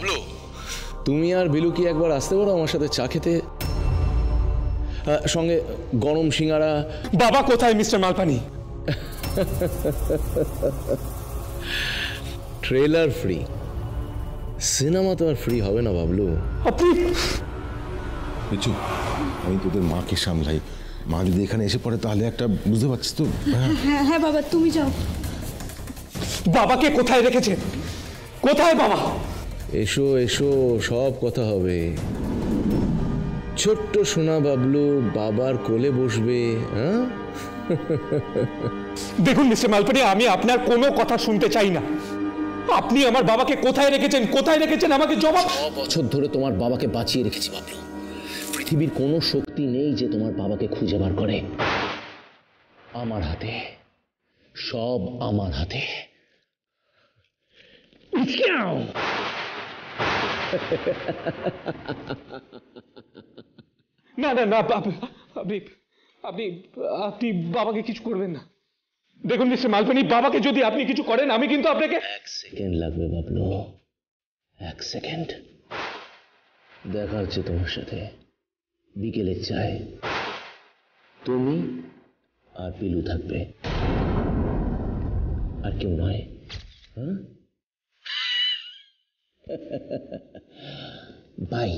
বাবলু, তুমি আর বিলু কি একবার আসতে পারো আমার সাথে চা খেতে? সঙ্গে গরম সিঙ্গারা। বাবা কোথায় মিস্টার মালপানি? ট্রেলার ফ্রি, সিনেমা তো আর ফ্রি হবে না বাবলু। আপনি চুপ, আমি তোদের মাকে সামলাই। মা যদি এখানে এসে পড়ে তাহলে একটা, বুঝতে পারছিস তো? হ্যাঁ হ্যাঁ বাবা, তুমি যাও। বাবাকে কোথায় রেখেছেন? কোথায় বাবা? এসো এসো, সব কথা হবে। ছোট্ট সোনা বাবলু বাবার কোলে বসবে। হ্যাঁ, দেখুন মিস্টার মালপানি, আমি আপনার কোনো কথা শুনতে চাই না। আপনি আমার বাবাকে কোথায় রেখেছেন, কোথায় রেখেছেন আমাকে জবাব। 6 বছর ধরে তোমার বাবাকে বাঁচিয়ে রেখেছি বাবলু। পৃথিবীর কোনো শক্তি নেই যে তোমার বাবাকে খুঁজে বার করে। আমার হাতে, সব আমার হাতে। না না না, আপনি আপনি আপনি বাবাকে কিছু করবেন না। দেখুন মিস্টার মালপানি, বাবাকে যদি আপনি কিছু করেন আমি কিন্তু আপনাকে। 1 সেকেন্ড লাগবে বাবলু, 1 সেকেন্ড। দেখা হচ্ছে তোমার সাথে বিকেলে চায়। তুমি আর পিলু থাকবে, আর কেউ নয়। হ্যাঁ, বাই।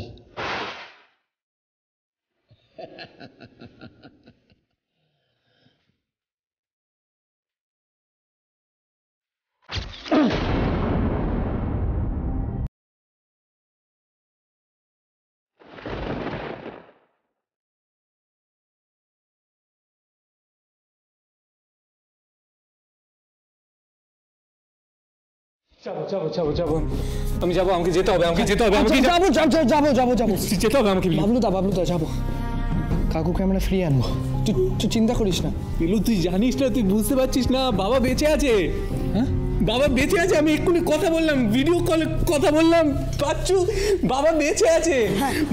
যাবো যাবো যাবো যাবো, আমি যাবো, আমাকে যেতে হবে, আমাকে যেতে হবে, আমাকে যাবো যাবো যাবো যাবো যাবো যেতে হবে আমাকে। বাবলুদা যাবো, কাকুকে আমরা ফ্রি আনবো, তুই চিন্তা করিস না। পিলু, তুই জানিস না, তুই বুঝতে পারছিস না, বাবা বেঁচে আছে। হ্যাঁ, বাবা বেঁচে আছে। আমি এক্ষুনি কথা বললাম, ভিডিও কলে কথা বললাম, পাচ্ছু, বাবা বেঁচে আছে।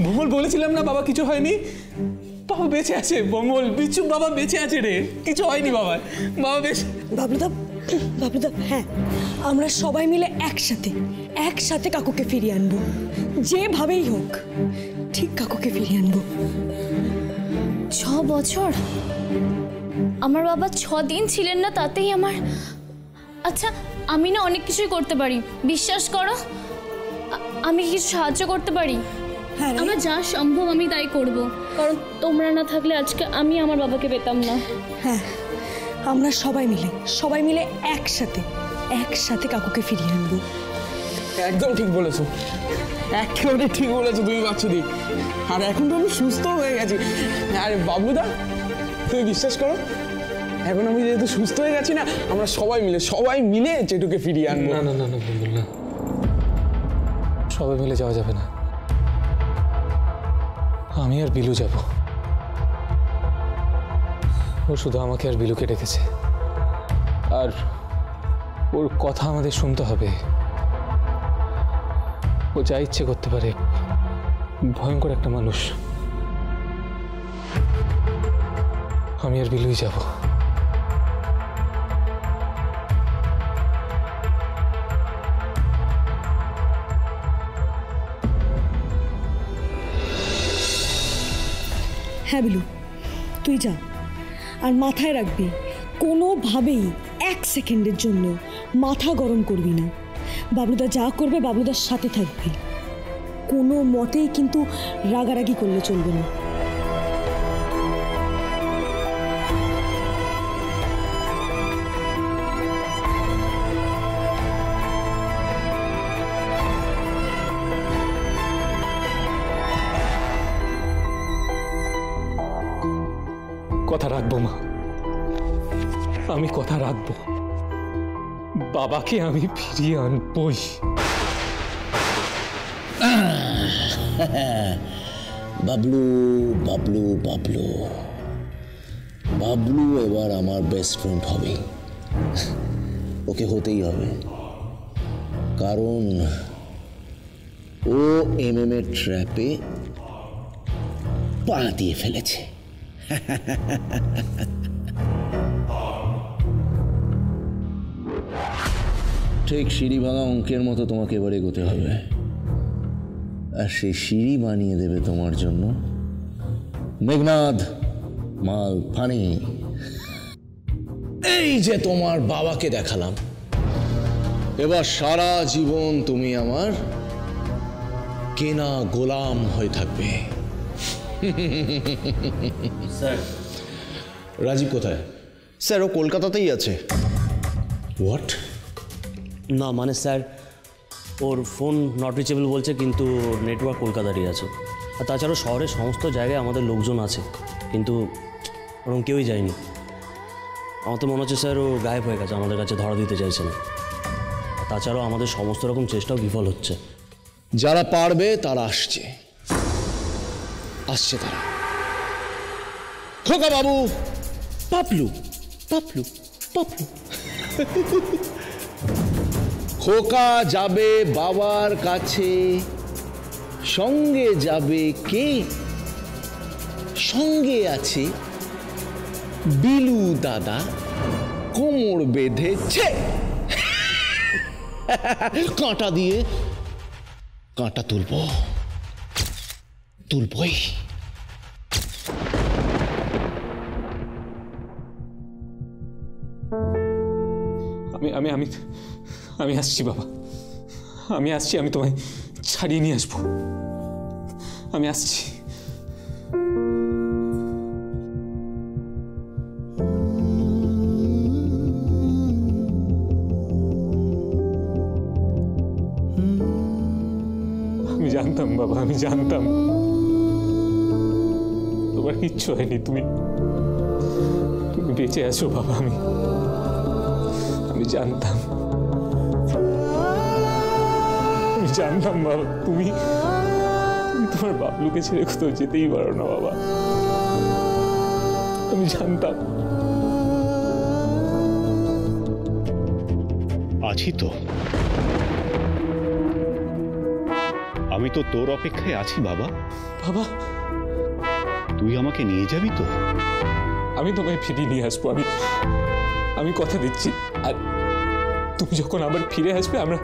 ভোমল বলেছিলাম না বাবা কিছু হয়নি, বাবা বেঁচে আছে। ভোমল, বিচ্ছু, বাবা বেঁচে আছে রে, কিছু হয়নি বাবা, বাবা বেঁচে। বাবলুদা, হ্যাঁ, আমরা সবাই মিলে একসাথে কাকুকে ফিরিয়ে আনবো, যেভাবেই হোক ঠিক কাকুকে ফিরিয়ে আনবো। 6 বছর? আমার বাবা 6 দিন ছিলেন না, তাতেই আমার। আচ্ছা, আমি না অনেক কিছুই করতে পারি, বিশ্বাস করো। আমি কিছু সাহায্য করতে পারি। হ্যাঁ, আমার যা সম্ভব আমি তাই করব, কারণ তোমরা না থাকলে আজকে আমি আমার বাবাকে পেতাম না। হ্যাঁ, আমরা সবাই মিলে একসাথে কাকুকে ফিরিয়ে আনবো। একদম ঠিক বলেছো, একেবারে ঠিক বলেছো তুমি বাচ্চুদি। আর এখন তো আমি সুস্থ হয়ে গেছি। আর বাবলুদা, তুমি বিশ্বাস করো, এখন আমি যেহেতু সুস্থ হয়ে গেছি না, আমরা সবাই মিলে চেটুকে ফিরিয়ে আনবো। না না না না, বলুন না, সবাই মিলে যাওয়া যাবে না। আমি আর বিলু যাব। ও শুধু আমাকে আর বিলুকে ডেকেছে, আর ওর কথা আমাদের শুনতে হবে। ও যা ইচ্ছে করতে পারে, ভয়ঙ্কর একটা মানুষ। আমি আর বিলুই যাব। হ্যাঁ বিলু, তুই যা, আর মাথায় রাখবি কোনোভাবেই 1 সেকেন্ডের জন্য মাথা গরম করবি না। বাবলুদা যা করবে বাবলুদার সাথে থাকবি, কোনো মতেই কিন্তু রাগারাগি করলে চলবে না। কথা রাখবো মা, আমি কথা রাখবো। বাবাকে আমি ফিরিয়ে আনবই। বাবলু বাবলু বাবলু বাবলু এবার আমার বেস্ট ফ্রেন্ড হবে। ওকে হতেই হবে, কারণ ও এমএম এর ট্র্যাপে পা দিয়ে ফেলেছে। ঠিক সিঁড়ি ভাঙা অঙ্কের মতো তোমাকে এবার এগোতে হবে। আর সেই সিঁড়ি বানিয়ে দেবে তোমার জন্য মেঘনাদ মাল ফানি। এই যে তোমার বাবাকে দেখালাম, এবার সারা জীবন তুমি আমার কেনা গোলাম হয়ে থাকবে। স্যার, রাজীব কোথায়? স্যার ও কলকাতাতেই আছে। হোয়াট? না মানে sir, or phone not reachable বলছে, কিন্তু নেটওয়ার্ক কলকাতারই আছে। আর তাছাড়াও শহরের সমস্ত জায়গায় আমাদের লোকজন আছে, কিন্তু ওরকম কেউই যায়নি। আমার তো মনে হচ্ছে স্যার ও গায়েব হয়ে গেছে, আমাদের কাছে ধরা দিতে চাইছে না। তাছাড়াও আমাদের সমস্ত রকম চেষ্টাও বিফল হচ্ছে। যারা পারবে তারা আসছে তারা। খোকা বাবু, পাপলু পাপলু পাপলু। খোকা যাবে বাবার কাছে, সঙ্গে যাবে কে? সঙ্গে আছে বিলু দাদা, কোমর বেঁধেছে কাঁটা দিয়ে। কাঁটা তুলবই। আমি আসছি বাবা, আমি আসছি, আমি তোমায় ছাড়িয়ে নিয়ে আসবো, আমি আসছি। আমি জানতাম বাবা, আমি জানতাম তোমার কিচ্ছু হয়নি, তুমি বেঁচে আছো বাবা। আমি জানতাম বাবা, তুমি তোমার বাবলুকে ছেড়ে কোথাও যেতেই পারো না বাবা, আমি জানতাম। আছি তো, আমি তো তোর অপেক্ষায় আছি বাবা। বাবা, তুই আমাকে নিয়ে যাবি তো? আমি তোমায় ফিরিয়ে নিয়ে আসবো, আমি কথা দিচ্ছি। আর তুমি যখন আবার ফিরে আসবে, আমরা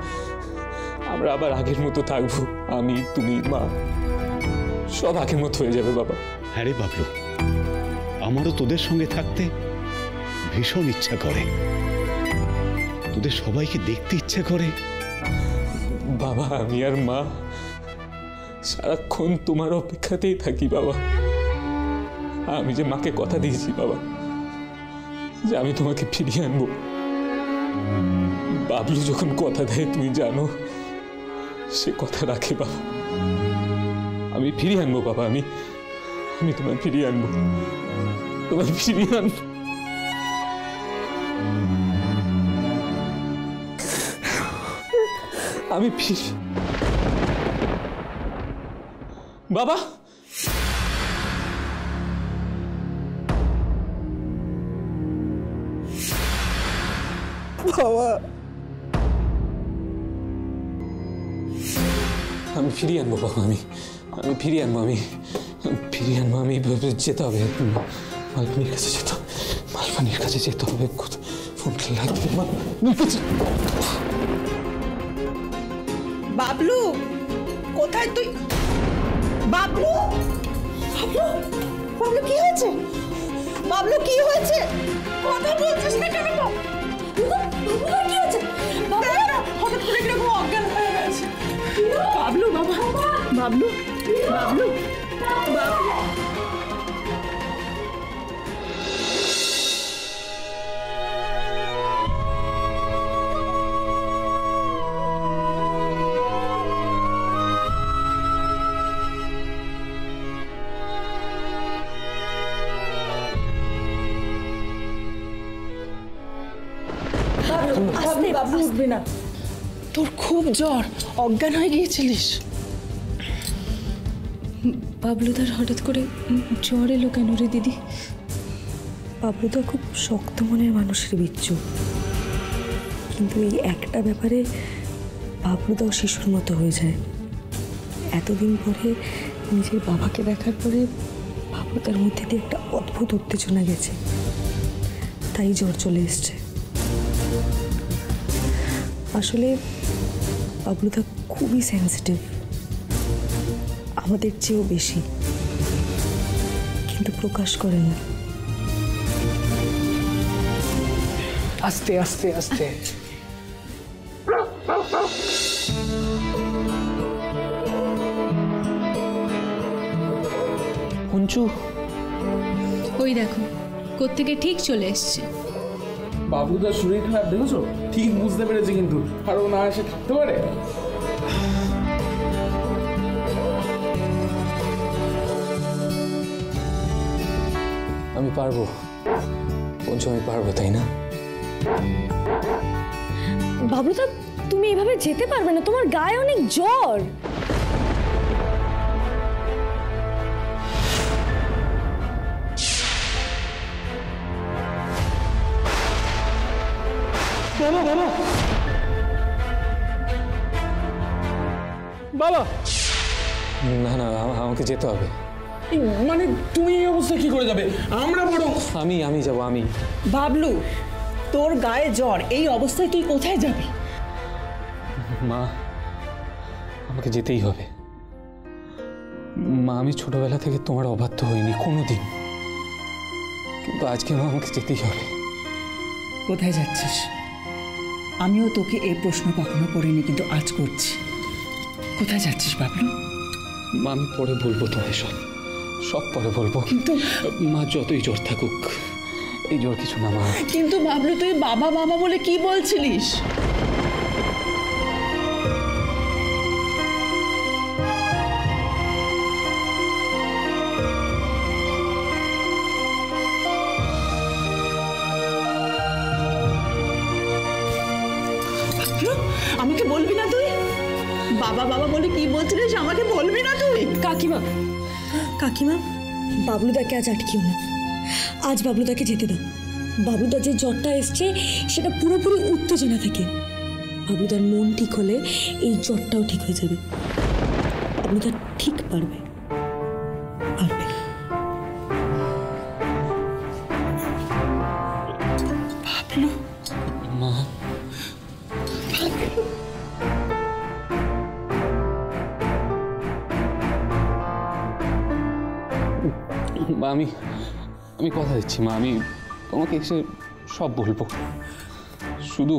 আবার আগের মতো থাকবো, আমি, তুমি, মা, সব আগের মতো হয়ে যাবে বাবা। হ্যাঁ রে বাবলু, আমারও তোদের সঙ্গে থাকতে ভীষণ ইচ্ছা করে, তোদের সবাইকে দেখতে ইচ্ছা করে। বাবা, আমি আর মা সারাক্ষণ তোমার অপেক্ষাতেই থাকি বাবা। আমি যে মাকে কথা দিয়েছি বাবা যে আমি তোমাকে ফিরিয়ে আনবো, বাবলু যখন কথা দেয় তুমি জানো সে কথা রাখে বাবা। আমি ফিরিয়ে আনবো বাবা, আমি তোমায় ফিরিয়ে আনবো, তোমায় ফিরিয়ে আনবো। আমি বাবা, বাবা, আমি ফিরিয়ে আনবো বাবা, আমি ফিরিয়ে আনবো, আমি যেতে হবে, মালপানির কাছে যেতে হবে, মালপানির কাছে যেতে হবে। ফোন লাগবে বাবলু, কোথায় তুই? বাবলু, বাবলু কি হয়েছে? বাবলু কি হয়েছে? কথা বলছিস না কেন? কি হয়েছে? হঠাৎ করে কিরকম অজ্ঞান হয়ে গেছে। বাবলু, বাবা, বাবলু, বাবলু, বাবলু। বাবলু উঠবে না, তোর খুব জ্বর, অজ্ঞান হয়ে গিয়েছিলিস। বাবলুদার হঠাৎ করে জ্বর এলো কেন রে দিদি? বাবলুদা খুব শক্ত মনের মানুষের বিচ্ছু, কিন্তু এই একটা ব্যাপারে বাবলুদাও শিশুর মতো হয়ে যায়। এতদিন পরে নিজের বাবাকে দেখার পরে বাবলুদার মধ্যে দিয়ে একটা অদ্ভুত উত্তেজনা গেছে, তাই জ্বর চলে এসছে। আসলে বাবলুদা খুবই সেন্সিটিভ, আমাদের চেয়েও বেশি, কিন্তু প্রকাশ করে না। আস্তে আস্তে আস্তে। পঞ্চু, ওই দেখো কোত্থেকে ঠিক চলে এসছে। বাবুদার শরীর খারাপ দেখেছো? ঠিক বুঝতে পেরেছি, কিন্তু আর ও না এসে থাকতে পারে? আমি পারবো পঞ্চু, আমি পারবো, তাই না? বাবলুদা, তুমি এভাবে যেতে পারবে না, তোমার গায়ে অনেক জ্বর। বাবা বাবা বাবা! না না, আমাকে যেতে হবে। মানে তুমি এই অবস্থায় কি করে যাবে? আমরা বরং আমি যাবো। আমি বাবলু, তোর গায়ে জ্বর, এই অবস্থায় তুই কোথায় যাবি? মা, আমাকে যেতেই হবে। মা, আমি ছোটবেলা থেকে তোমার অবাধ্য হইনি কোনোদিন, কিন্তু আজকে মা আমাকে যেতেই হবে। কোথায় যাচ্ছিস? আমিও তোকে এই প্রশ্ন কখনো করিনি, কিন্তু আজ করছি। কোথায় যাচ্ছিস বাবলু? মা, আমি পরে বলবো তোমায়, সব পরে বলবো। কিন্তু মা, যতই জ্বর থাকুক, এই জ্বর কিছু না মা। কিন্তু বাবলু, তুই বাবা বাবা বলে কি বলছিলিস? আমাকে বলবি না তুই? বাবা বাবা বলে কি বলছিলিস, আমাকে বলবি না তুই? কাকিমা, কাকিমা, বাবলুদাকে আজ আটকিও না। আজ বাবলুদাকে যেতে দাও। বাবলুদার যে জ্বরটা এসছে সেটা পুরোপুরি উত্তেজনা থেকে। বাবলুদার মন ঠিক হলে এই জ্বরটাও ঠিক হয়ে যাবে। বাবলুদা ঠিক পারবে, পারবে। বাবলু, মা, মা, আমি কথা দিচ্ছি মা, আমি তোমাকে এসে সব বলবো। শুধু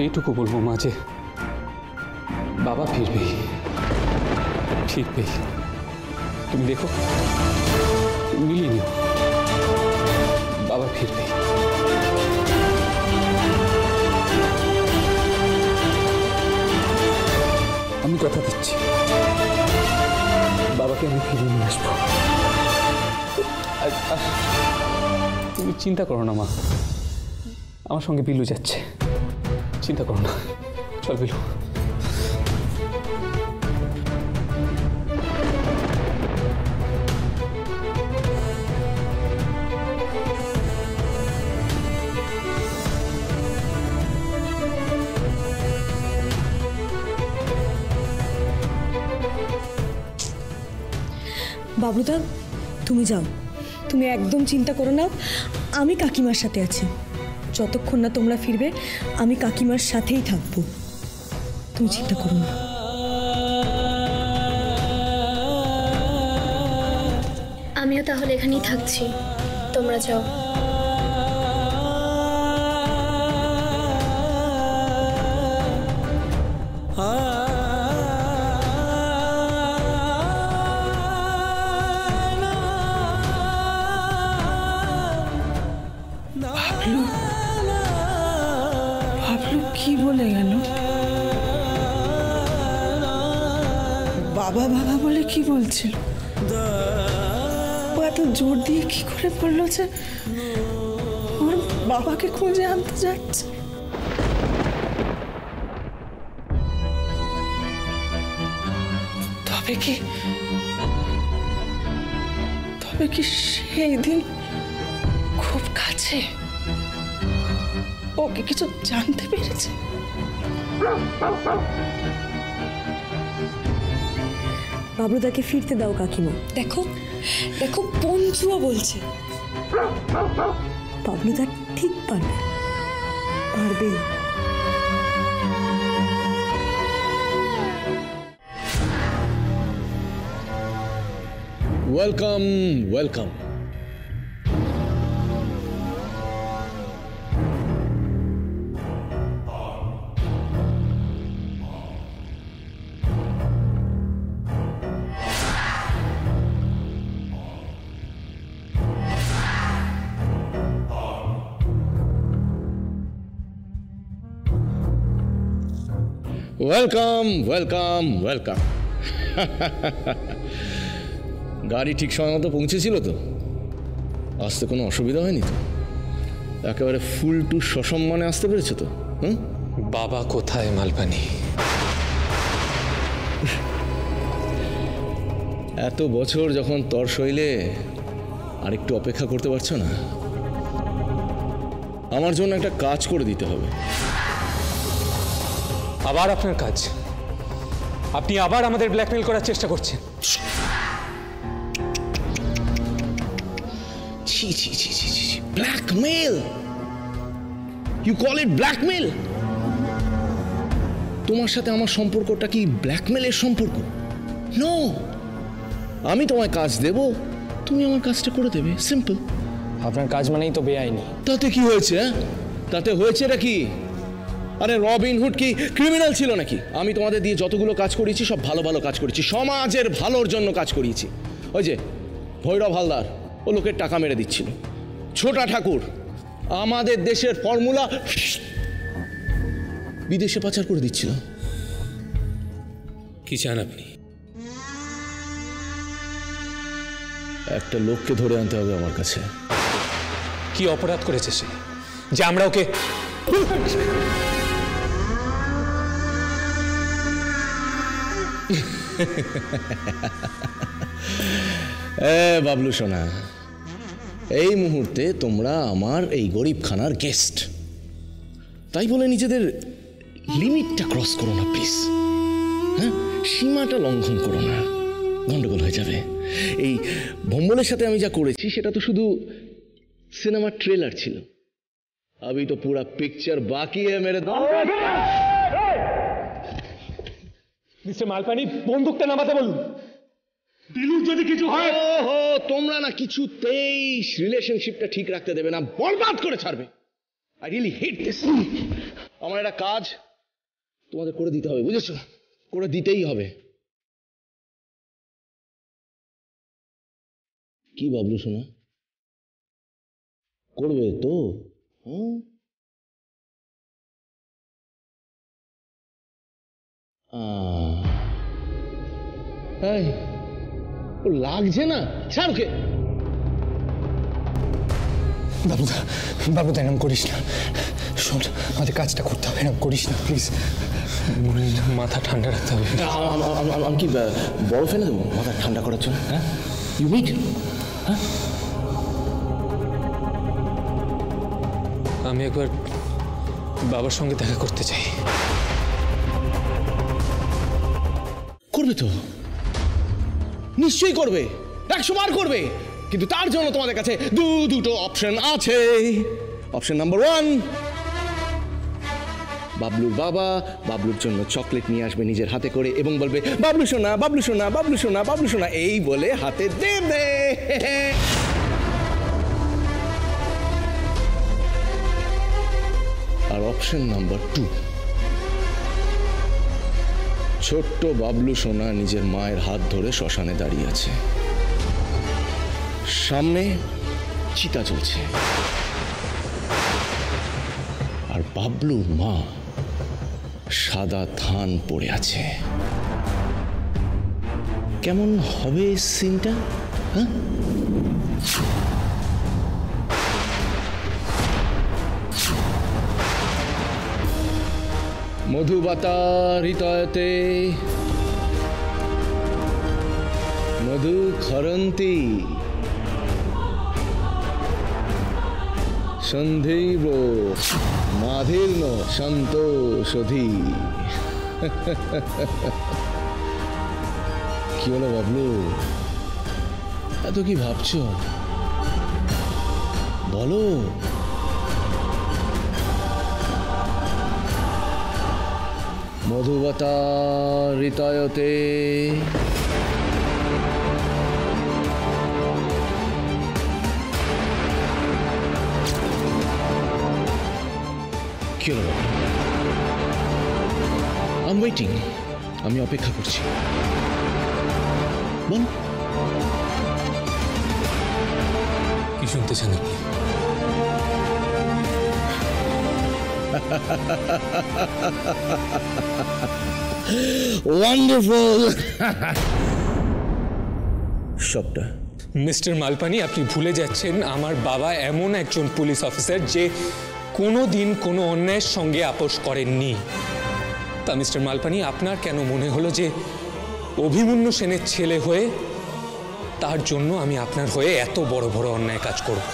এইটুকু বলবো মা, যে বাবা ফিরবেই। তুমি দেখো, মিলিয়ে নিও, বাবা ফিরবেই। আমি কথা দিচ্ছি, বাবাকে আমি ফিরিয়ে নিয়ে আসবো। তুমি চিন্তা করো না মা, আমার সঙ্গে বিলু যাচ্ছে, চিন্তা করো না। চল বিলু। বাবলুদা, তুমি যাও, তুমি একদম চিন্তা করো না। আমি কাকিমার সাথে আছি, যতক্ষণ না তোমরা ফিরবে আমি কাকিমার সাথেই থাকবো। তুমি চিন্তা করো না। আমিও তাহলে এখানেই থাকছি, তোমরা যাও। বাবলু কি বলে গেল? বাবা বাবা বলে কি বলছিল? ও এত জোর দিয়ে কি করে বললো যে ওর বাবাকে খুঁজে আনতে যাচ্ছে? তবে কি সেই দিন খুব কাছে ওকে কিছু জানতে পেরেছে? বাবলুদাকে ফিরতে দাও কাকিমা। দেখো দেখো, পঞ্চুও বলছে বাবলুদা ঠিক পারবে। পারবেই। Welcome welcome. Welcome welcome welcome. গাড়ি ঠিক সময় মতো পৌঁছেছিল তো? আসতে কোনো অসুবিধা হয়নি তো? একেবারে ফুল টু সসম্মানে আসতে পেরেছো তো? হুম? বাবা কোথায় মালপানি? এত বছর যখন তর সইলে আরেকটু অপেক্ষা করতে পারছো না? আমার জন্য একটা কাজ করে দিতে হবে। আবার আপনার কাজ? আপনি আবার আমাদের ব্ল্যাকমেল করার চেষ্টা করছেন? ছি ছি ছি ছি ছি, blackmail? You call it blackmail? তোমার সাথে আমার সম্পর্কটা কি ব্ল্যাকমেলের সম্পর্ক? নো, আমি তোমায় কাজ দেব, তুমি আমার কাজটা করে দেবে, সিম্পল। আপনার কাজ মানেই তো বেআইনি। তাতে কি হয়েছে? তাতে হয়েছে নাকি? আরে রবিন হুড কি ক্রিমিনাল ছিল নাকি? আমি তোমাদের দিয়ে যতগুলো কাজ করিয়েছি সব ভালো ভালো কাজ করেছি, সমাজের ভালোর জন্য কাজ করিয়েছি। ওই যে ভৈরব হালদার, ও লোকের টাকা মেরে দিচ্ছিল। ছোটা ঠাকুর আমাদের দেশের ফর্মুলা বিদেশে পাচার করে দিচ্ছিল। কি চান আপনি? একটা লোককে ধরে আনতে হবে আমার কাছে। কি অপরাধ করেছে সে যে আমরা ওকে? বাবলু সোনা, এই মুহূর্তে তোমরা আমার এই গরিবখানার গেস্ট, তাই বলে নিজেদের লিমিটটা ক্রস করো না প্লিজ। হ্যাঁ, সীমাটা লঙ্ঘন করো না, গন্ডগোল হয়ে যাবে। এই ভম্বলের সাথে আমি যা করেছি সেটা তো শুধু সিনেমার ট্রেলার ছিল, अभी तो पूरा पिक्चर बाकी है मेरे दोस्त। মিস্টার মালপানি, বন্দুকটা নামাতে বলুন। দিলুর যদি কিছু হয়। ওহো, তোমরা না কিছুতেই রিলেশনশিপটা ঠিক রাখতে দেবে না, বরবাদ করে ছাড়বে। I really hate this. আমার একটা কাজ তোমাদের করে দিতে হবে, বুঝেছো? করে দিতেই হবে। কি বাবলু শোনা, করবে তো? ও লাগছে না, ছাড়কে। বাবুদা, বাবুদা এরম করিস না, শোন আমাদের কাজটা করতে হবে, এরম করিস না প্লিজ। মাথা ঠান্ডা রাখতে হবে। আমি কি বড় ফেলে দেবো মাথা ঠান্ডা করার জন্য? হ্যাঁ, ইউ মিট? হ্যাঁ, আমি একবার বাবার সঙ্গে দেখা করতে চাই। করবে তো, নিশ্চয়ই করবে, 100 বার করবে, কিন্তু তার জন্য তোমাদের কাছে দুটো অপশন আছে। অপশন নাম্বার 1, বাবলুর বাবা বাবলুর জন্য চকলেট নিয়ে আসবে নিজের হাতে করে এবং বলবে বাবলু সোনা, বাবলু সোনা, বাবলু সোনা, বাবলু সোনা, এই বলে হাতে দেবে। আর অপশন নাম্বার 2, ছোট্ট বাবলু সোনা নিজের মায়ের হাত ধরে শ্মশানে দাঁড়িয়ে আছে, সামনে চিতা জ্বলছে, আর বাবলুর মা সাদা ধান পড়ে আছে। কেমন হবে সিনটা? হ্যাঁ, মধুবাতা হৃদয়তে মধু খরন্তি সন্ধৈব মাধীর্ণ সন্তোষধি। কি হলো বাবলু, এত কি ভাবছো? বলো। মধুবতা ঋতয়তে। কি হলো? আই এম ওয়েটিং, আমি অপেক্ষা করছি। বল, কি শুনতে চান আপনি? ওয়ান্ডারফুল। সবটা মিস্টার মালপানি, আপনি ভুলে যাচ্ছেন আমার বাবা এমন একজন পুলিশ অফিসার যে কোনো দিন কোনো অন্যায়ের সঙ্গে আপোষ করেননি। তা মিস্টার মালপানি, আপনার কেন মনে হলো যে অভিমন্যু সেনের ছেলে হয়ে তার জন্য আমি আপনার হয়ে এত বড় বড় অন্যায় কাজ করব?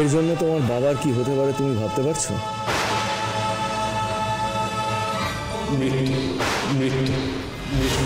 এর জন্য তোমার বাবার কি হতে পারে তুমি ভাবতে পারছো? মৃত্যু, মৃত্যু, মৃত্যু।